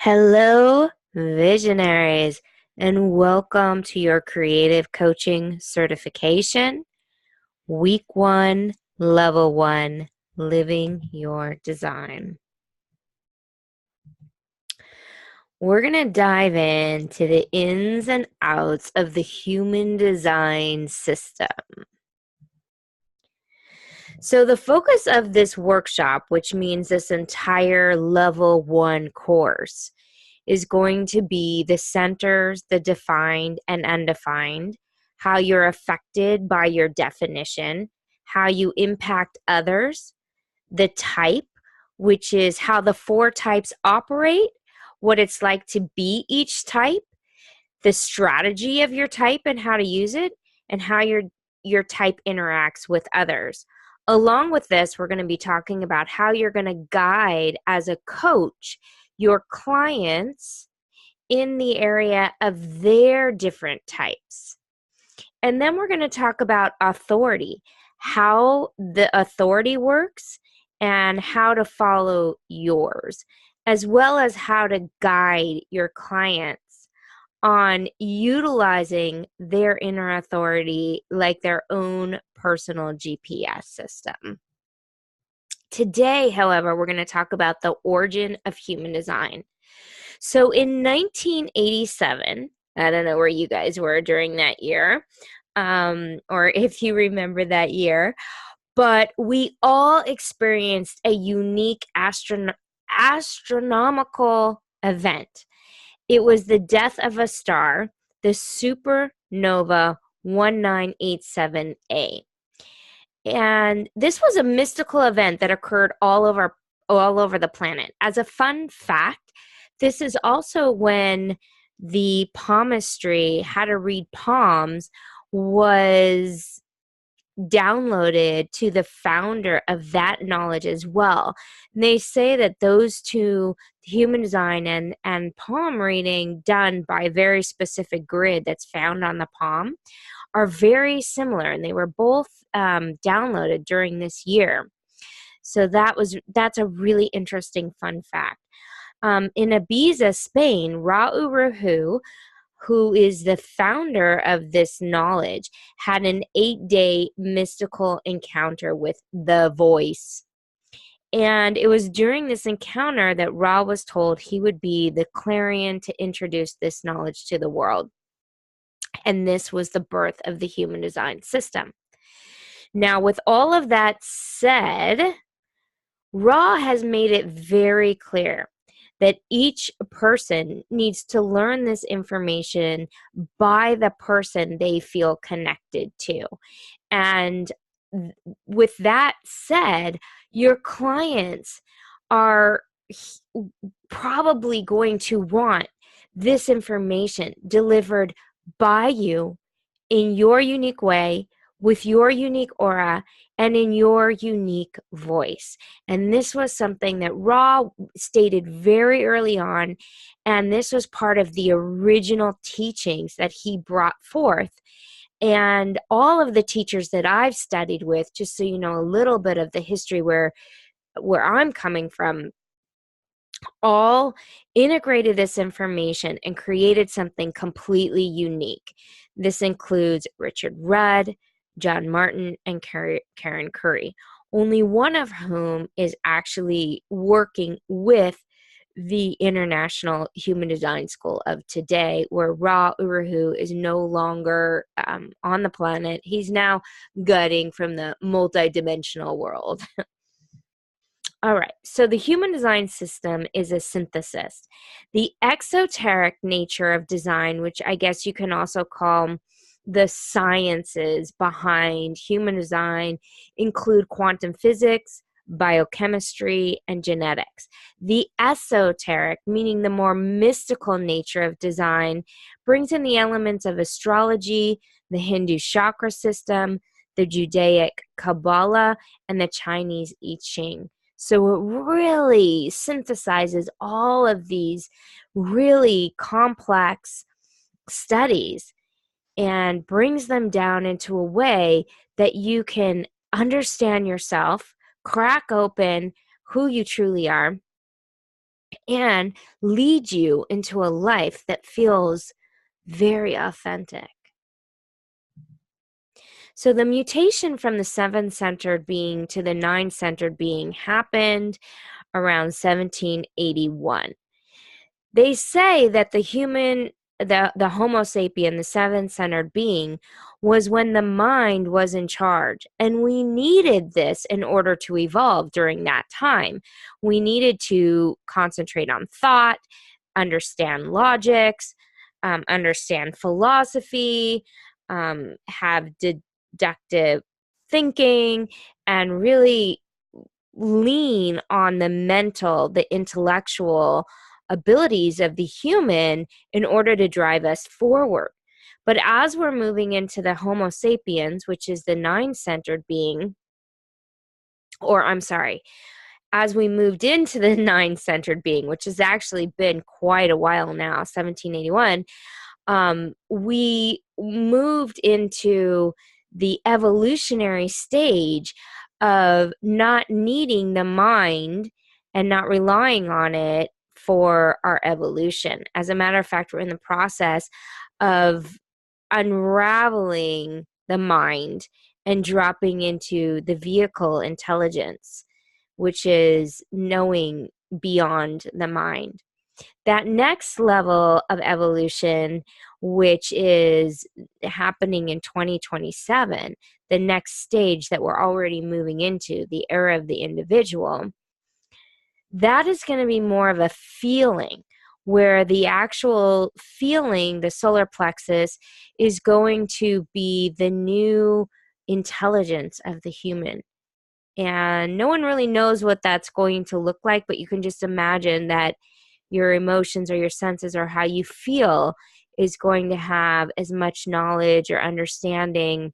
Hello, visionaries, and welcome to your creative coaching certification, week 1, level 1, living your design. We're going to dive into the ins and outs of the human design system. So the focus of this workshop, which means this entire level 1 course, is going to be the centers, the defined and undefined, how you're affected by your definition, how you impact others, the type, which is how the 4 types operate, what it's like to be each type, the strategy of your type and how to use it, and how your type interacts with others. Along with this, we're going to be talking about how you're going to guide as a coach your clients in the area of their different types. And then we're going to talk about authority, how the authority works and how to follow yours, as well as how to guide your clients on utilizing their inner authority like their own personal GPS system. Today, however, we're going to talk about the origin of human design. So in 1987, I don't know where you guys were during that year, or if you remember that year, but we all experienced a unique astronomical event. It was the death of a star, the supernova 1987A. And this was a mystical event that occurred all over the planet. As a fun fact, this is also when the palmistry, how to read palms, was downloaded to the founder of that knowledge as well. And they say that those two, human design and palm reading done by a very specific grid that's found on the palm, are very similar, and they were both downloaded during this year. So that's a really interesting fun fact. In Ibiza, Spain, Raul Ruhu, who is the founder of this knowledge, had an 8-day mystical encounter with the voice. And it was during this encounter that Ra was told he would be the clarion to introduce this knowledge to the world. And this was the birth of the human design system. Now, with all of that said, Ra has made it very clear that each person needs to learn this information by the person they feel connected to. And with that said, your clients are probably going to want this information delivered by you in your unique way, with your unique aura, and in your unique voice. And this was something that Ra stated very early on, and this was part of the original teachings that he brought forth. And all of the teachers that I've studied with, just so you know a little bit of the history where I'm coming from, all integrated this information and created something completely unique. This includes Richard Rudd, John Martin, and Karen Curry, only one of whom is actually working with the International Human Design School of today, where Ra Uru is no longer on the planet. He's now gutting from the multidimensional world. All right, so the human design system is a synthesis. The exoteric nature of design, which I guess you can also call the sciences behind human design, include quantum physics, biochemistry, and genetics. The esoteric, meaning the more mystical nature of design, brings in the elements of astrology, the Hindu chakra system, the Judaic Kabbalah, and the Chinese I Ching. So it really synthesizes all of these really complex studies and brings them down into a way that you can understand yourself, crack open who you truly are, and lead you into a life that feels very authentic. So the mutation from the seven-centered being to the nine-centered being happened around 1781. They say that the Homo sapien, the seven-centered being, was when the mind was in charge. And we needed this in order to evolve during that time. We needed to concentrate on thought, understand logics, understand philosophy, have deductive thinking, and really lean on the mental, the intellectual abilities of the human in order to drive us forward. But as we're moving into the Homo sapiens, which is the nine-centered being, or I'm sorry, as we moved into the nine-centered being, which has actually been quite a while now, 1781, we moved into the evolutionary stage of not needing the mind and not relying on it for our evolution. As a matter of fact, we're in the process of unraveling the mind and dropping into the vehicle intelligence, which is knowing beyond the mind. That next level of evolution, which is happening in 2027, the next stage that we're already moving into, the era of the individual, that is going to be more of a feeling, where the actual feeling, the solar plexus, is going to be the new intelligence of the human. And no one really knows what that's going to look like, but you can just imagine that your emotions or your senses or how you feel is going to have as much knowledge or understanding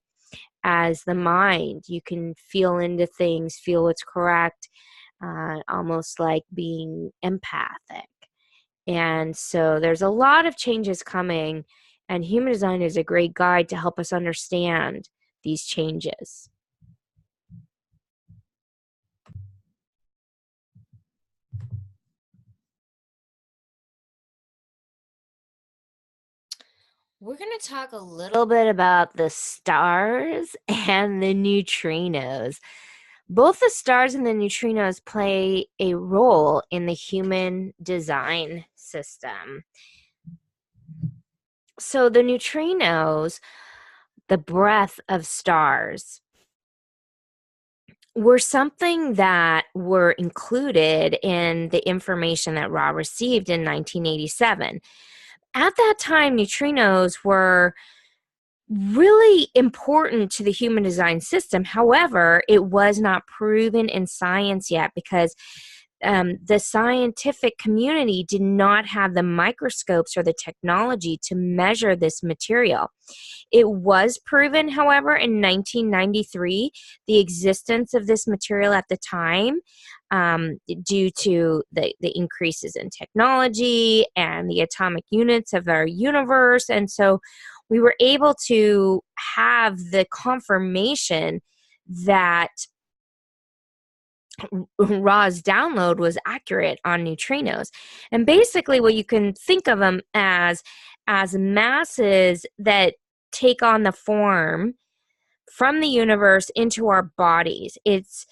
as the mind. You can feel into things, feel what's correct, almost like being empathic. And so there's a lot of changes coming, and human design is a great guide to help us understand these changes. We're going to talk a little bit about the stars and the neutrinos. Both the stars and the neutrinos play a role in the human design system. So the neutrinos, the breath of stars, were something that were included in the information that Ra received in 1987. At that time, neutrinos were really important to the human design system. However, it was not proven in science yet because the scientific community did not have the microscopes or the technology to measure this material. It was proven, however, in 1993, the existence of this material at the time, due to the increases in technology and the atomic units of our universe. And so we were able to have the confirmation that Ra's download was accurate on neutrinos. And basically what you can think of them as masses that take on the form from the universe into our bodies. It's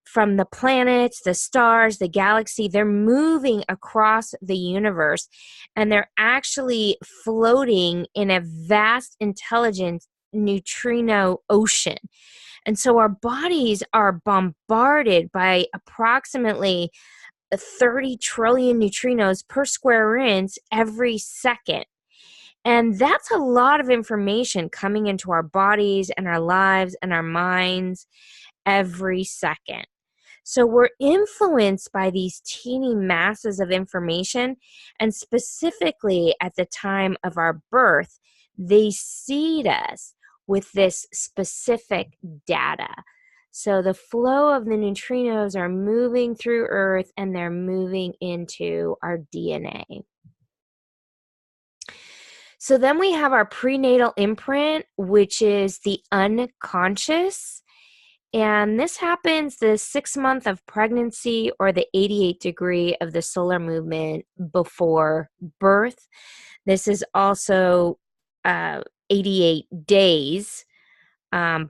from the planets, the stars, the galaxy. They're moving across the universe, and they're actually floating in a vast, intelligent neutrino ocean. And so our bodies are bombarded by approximately 30 trillion neutrinos per square inch every second. And that's a lot of information coming into our bodies and our lives and our minds every second. So we're influenced by these teeny masses of information, and specifically at the time of our birth, they seed us with this specific data. So the flow of the neutrinos are moving through Earth, and they're moving into our DNA. So then we have our prenatal imprint, which is the unconscious. And this happens the 6th month of pregnancy or the 88th degree of the solar movement before birth. This is also 88 days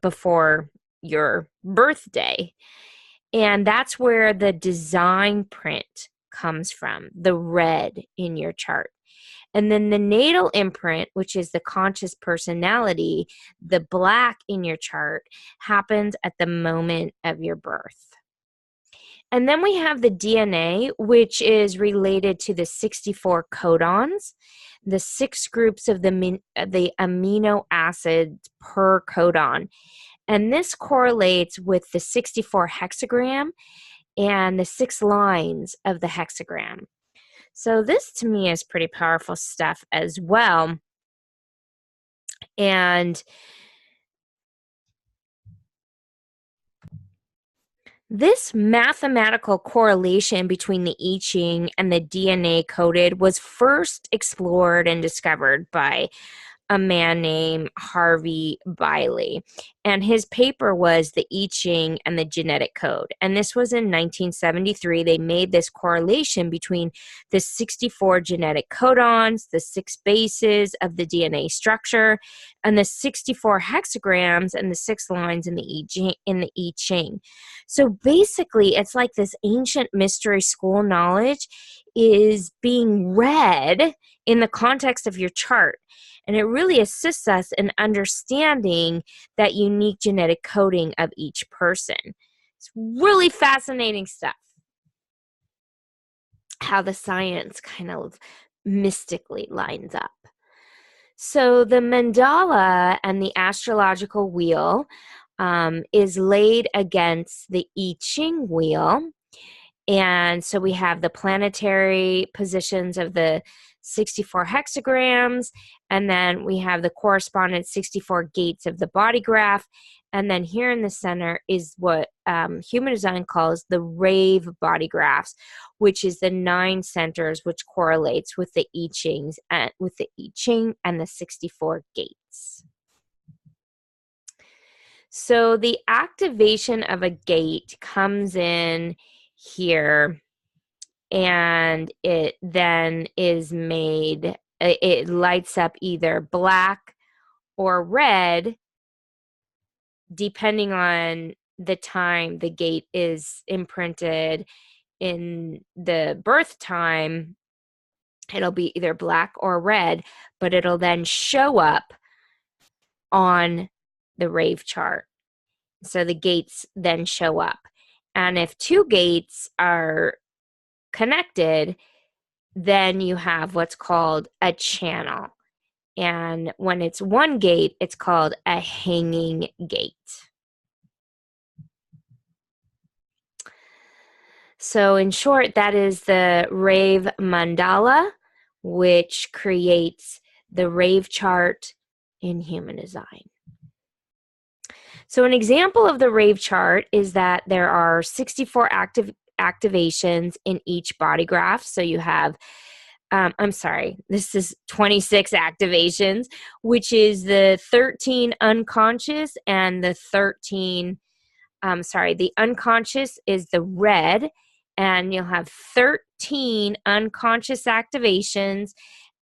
before your birthday. And that's where the design print comes from, the red in your chart. And then the natal imprint, which is the conscious personality, the black in your chart, happens at the moment of your birth. And then we have the DNA, which is related to the 64 codons, the 6 groups of the amino acids per codon. And this correlates with the 64 hexagram and the 6 lines of the hexagram. So this to me is pretty powerful stuff as well. And this mathematical correlation between the I Ching and the DNA coded was first explored and discovered by a man named Harvey Biley. And his paper was The I Ching and the Genetic Code. And this was in 1973. They made this correlation between the 64 genetic codons, the 6 bases of the DNA structure, and the 64 hexagrams and the 6 lines in the I Ching. So basically, it's like this ancient mystery school knowledge is being read in the context of your chart. And it really assists us in understanding that unique genetic coding of each person. It's really fascinating stuff. How the science kind of mystically lines up. So the mandala and the astrological wheel is laid against the I Ching wheel. And so we have the planetary positions of the 64 hexagrams, and then we have the corresponding 64 gates of the body graph. And then here in the center is what human design calls the rave body graphs, which is the 9 centers, which correlates with the I Ching's and with the I Ching and the 64 gates. So the activation of a gate comes in here, and it then is made, it lights up either black or red, depending on the time the gate is imprinted. In the birth time, it'll be either black or red, but it'll then show up on the rave chart. So the gates then show up. And if 2 gates are connected, then you have what's called a channel. And when it's 1 gate, it's called a hanging gate. So in short, that is the rave mandala, which creates the rave chart in human design. So an example of the rave chart is that there are 64 activations in each body graph. So you have, this is 26 activations, which is the 13 unconscious and the 13, the unconscious is the red, and you'll have 13 unconscious activations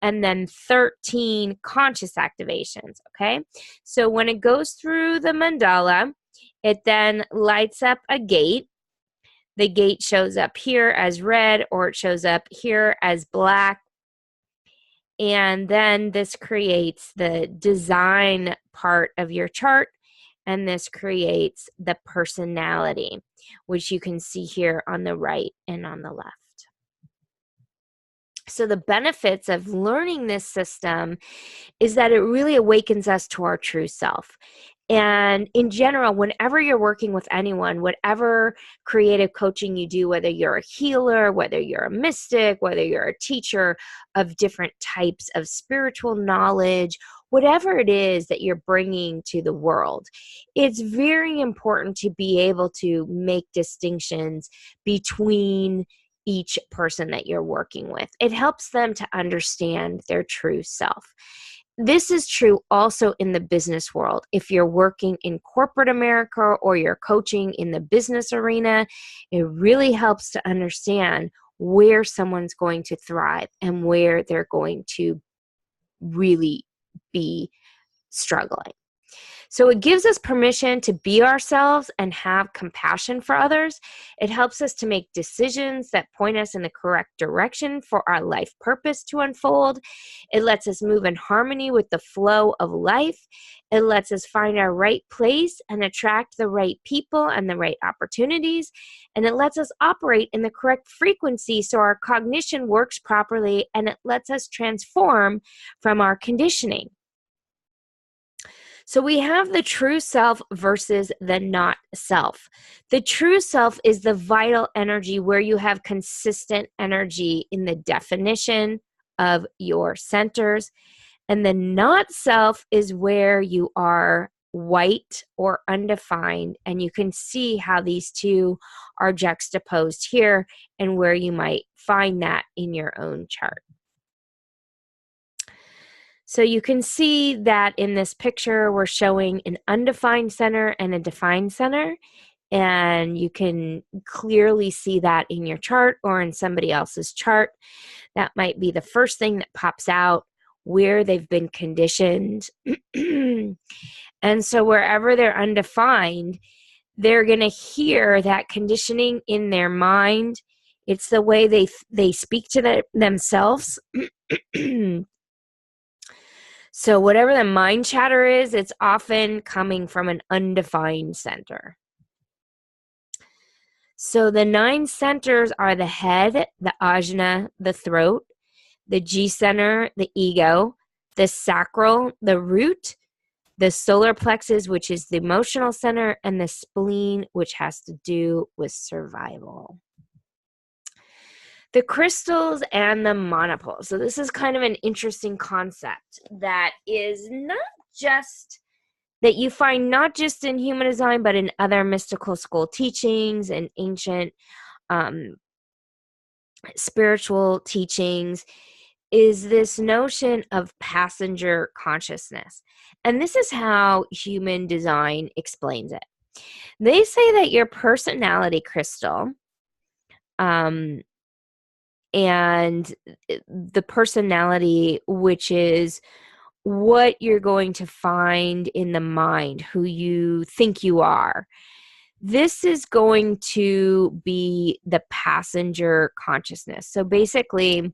and then 13 conscious activations, okay? So when it goes through the mandala, it then lights up a gate. The gate shows up here as red, or it shows up here as black. And then this creates the design part of your chart, and this creates the personality, which you can see here on the right and on the left. So the benefits of learning this system is that it really awakens us to our true self. And in general, whenever you're working with anyone, whatever creative coaching you do, whether you're a healer, whether you're a mystic, whether you're a teacher of different types of spiritual knowledge, whatever it is that you're bringing to the world, it's very important to be able to make distinctions between each person that you're working with. It helps them to understand their true self. this is true also in the business world. If you're working in corporate America or you're coaching in the business arena, it really helps to understand where someone's going to thrive and where they're going to really be struggling. So it gives us permission to be ourselves and have compassion for others. It helps us to make decisions that point us in the correct direction for our life purpose to unfold. It lets us move in harmony with the flow of life. It lets us find our right place and attract the right people and the right opportunities. And it lets us operate in the correct frequency so our cognition works properly, and it lets us transform from our conditioning. So we have the true self versus the not self. The true self is the vital energy where you have consistent energy in the definition of your centers. And the not self is where you are white or undefined. And you can see how these two are juxtaposed here and where you might find that in your own chart. So you can see that in this picture, we're showing an undefined center and a defined center. And you can clearly see that in your chart or in somebody else's chart. That might be the first thing that pops out, where they've been conditioned. And so wherever they're undefined, they're going to hear that conditioning in their mind. It's the way they speak to themselves. So whatever the mind chatter is, it's often coming from an undefined center. So the 9 centers are the head, the ajna, the throat, the G center, the ego, the sacral, the root, the solar plexus, which is the emotional center, and the spleen, which has to do with survival. The crystals and the monopoles. So this is kind of an interesting concept that is not just, that you find not just in human design, but in other mystical school teachings and ancient spiritual teachings, is this notion of passenger consciousness. And this is how human design explains it. They say that your personality crystal, and the personality, which is what you're going to find in the mind, who you think you are, this is going to be the passenger consciousness. So basically,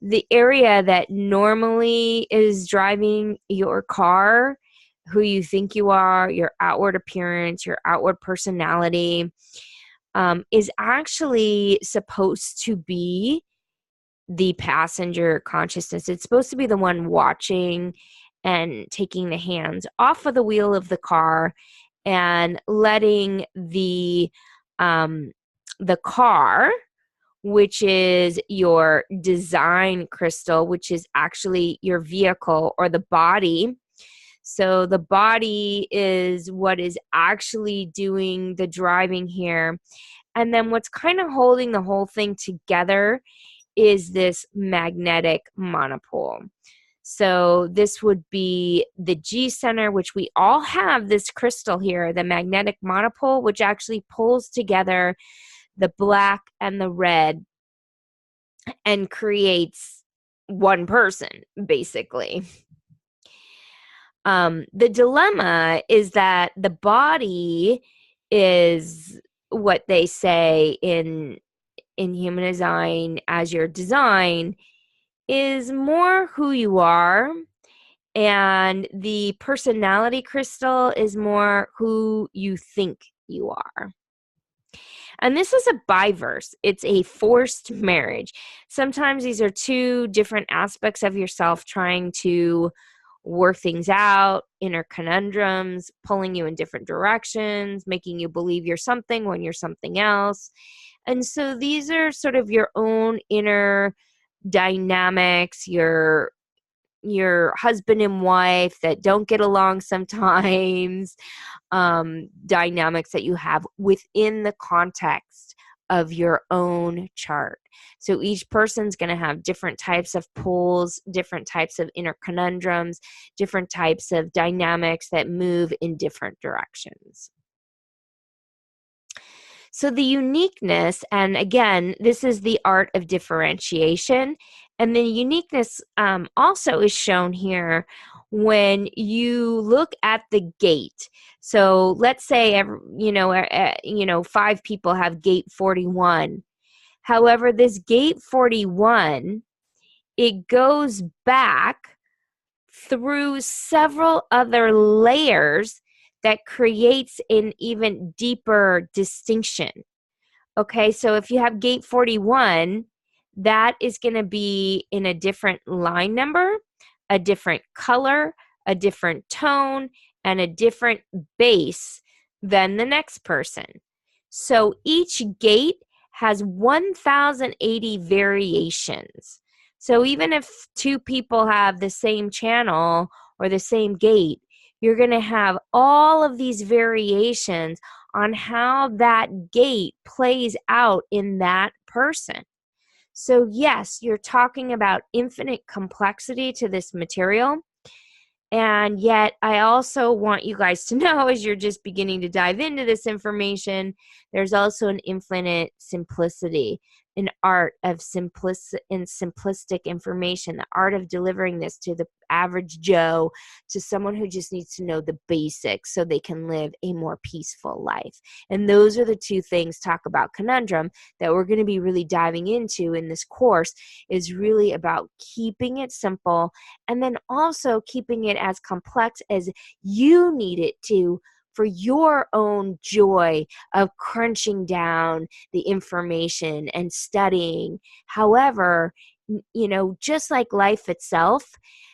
the area that normally is driving your car, who you think you are, your outward appearance, your outward personality, is actually supposed to be the passenger consciousness. It's supposed to be the one watching and taking the hands off of the wheel of the car and letting the car, which is your design crystal, which is actually your vehicle or the body. So the body is what is actually doing the driving here. And then what's kind of holding the whole thing together is this magnetic monopole. So this would be the G center, which we all have this crystal here, the magnetic monopole, which actually pulls together the black and the red and creates one person, basically. The dilemma is that the body is what they say in human design as your design is more who you are, and the personality crystal is more who you think you are. And this is a biverse. It's a forced marriage. Sometimes these are two different aspects of yourself trying to work things out, inner conundrums, pulling you in different directions, making you believe you're something when you're something else. And so these are sort of your own inner dynamics, your husband and wife that don't get along sometimes, dynamics that you have within the context of your own chart. So each person's going to have different types of pulls, different types of inner conundrums, different types of dynamics that move in different directions. So the uniqueness, and again, this is the art of differentiation, and the uniqueness also is shown here when you look at the gate. So let's say 5 people have gate 41. However, this gate 41, it goes back through several other layers that creates an even deeper distinction. Okay, so if you have gate 41, that is going to be in a different line number, a different color, a different tone, and a different base than the next person. So each gate has 1,080 variations. So even if 2 people have the same channel or the same gate, you're going to have all of these variations on how that gate plays out in that person. So yes, you're talking about infinite complexity to this material. And yet, I also want you guys to know, as you're just beginning to dive into this information, there's also an infinite simplicity, an art of simplistic information, the art of delivering this to the average Joe, to someone who just needs to know the basics so they can live a more peaceful life. And those are the 2 things, talk about conundrum, that we're going to be really diving into in this course, is really about keeping it simple and then also keeping it as complex as you need it to for your own joy of crunching down the information and studying. However, just like life itself,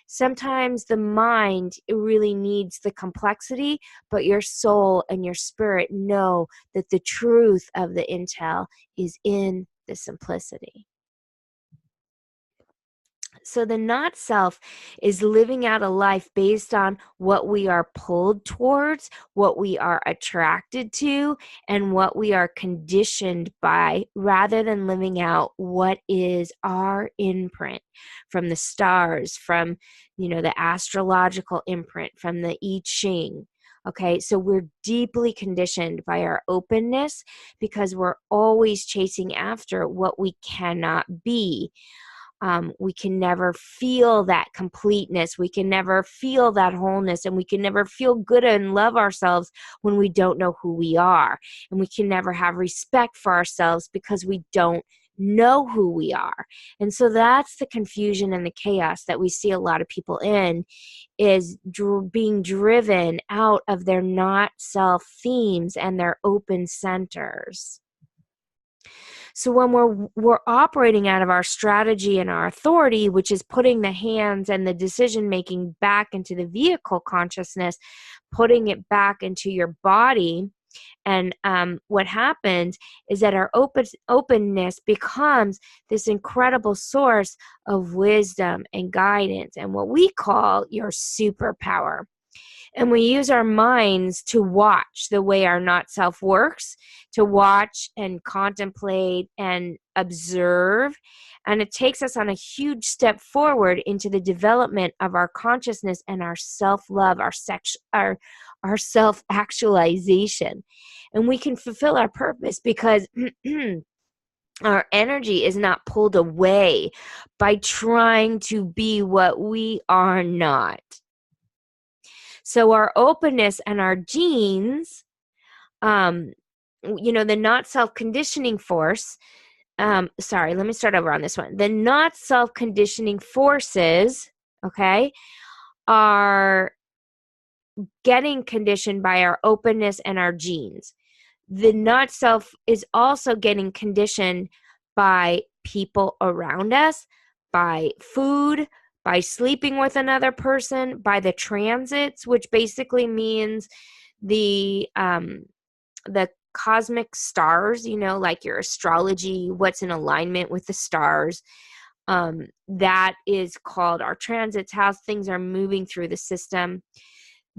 sometimes the mind really needs the complexity, but your soul and your spirit know that the truth of the intel is in the simplicity. So the not self is living out a life based on what we are pulled towards, what we are attracted to, and what we are conditioned by, rather than living out what is our imprint from the stars, from, the astrological imprint, from the I Ching. Okay, so we're deeply conditioned by our openness because we're always chasing after what we cannot be. We can never feel that completeness. We can never feel that wholeness, and we can never feel good and love ourselves when we don't know who we are. And we can never have respect for ourselves because we don't know who we are. And so that's the confusion and the chaos that we see a lot of people in, is being driven out of their not self themes and their open centers. So when we're operating out of our strategy and our authority, which is putting the hands and the decision making back into the vehicle consciousness, putting it back into your body, and what happens is that our openness becomes this incredible source of wisdom and guidance, and what we call your superpower. And we use our minds to watch the way our not self works, to watch and contemplate and observe. And it takes us on a huge step forward into the development of our consciousness and our self-love, our self-actualization. And we can fulfill our purpose because our energy is not pulled away by trying to be what we are not. So our openness and our genes, the not self-conditioning force, let me start over on this one. The not self-conditioning forces, okay, are getting conditioned by our openness and our genes. The not self is also getting conditioned by people around us, by food, by sleeping with another person, by the transits, which basically means the cosmic stars, like your astrology, what's in alignment with the stars. That is called our transits, how things are moving through the system.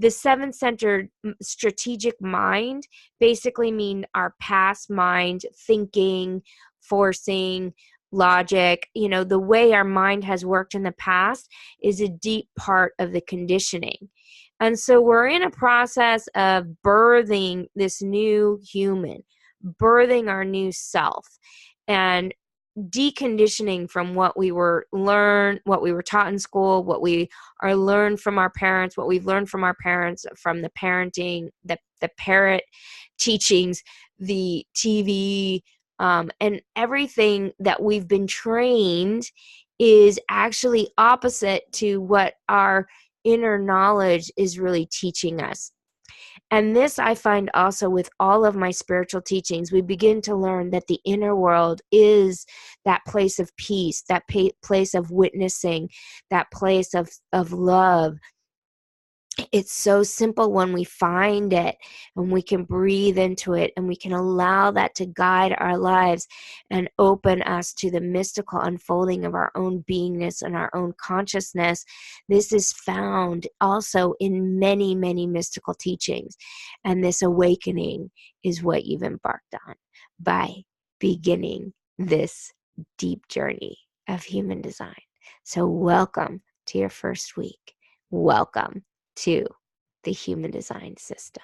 the seven-centered strategic mind basically mean our past mind, thinking, forcing, logic. The way our mind has worked in the past is a deep part of the conditioning. And so we're in a process of birthing this new human, birthing our new self, and deconditioning from what we were taught in school, what we are learned from our parents, what we've learned from our parents, from the parenting, the parrot teachings, the TV, and everything that we've been trained is actually opposite to what our inner knowledge is really teaching us. And this I find also with all of my spiritual teachings. We begin to learn that the inner world is that place of peace, that place of witnessing, that place of love. It's so simple when we find it, and we can breathe into it, and we can allow that to guide our lives and open us to the mystical unfolding of our own beingness and our own consciousness. This is found also in many, many mystical teachings. And this awakening is what you've embarked on by beginning this deep journey of human design. So welcome to your first week. Welcome to the human design system.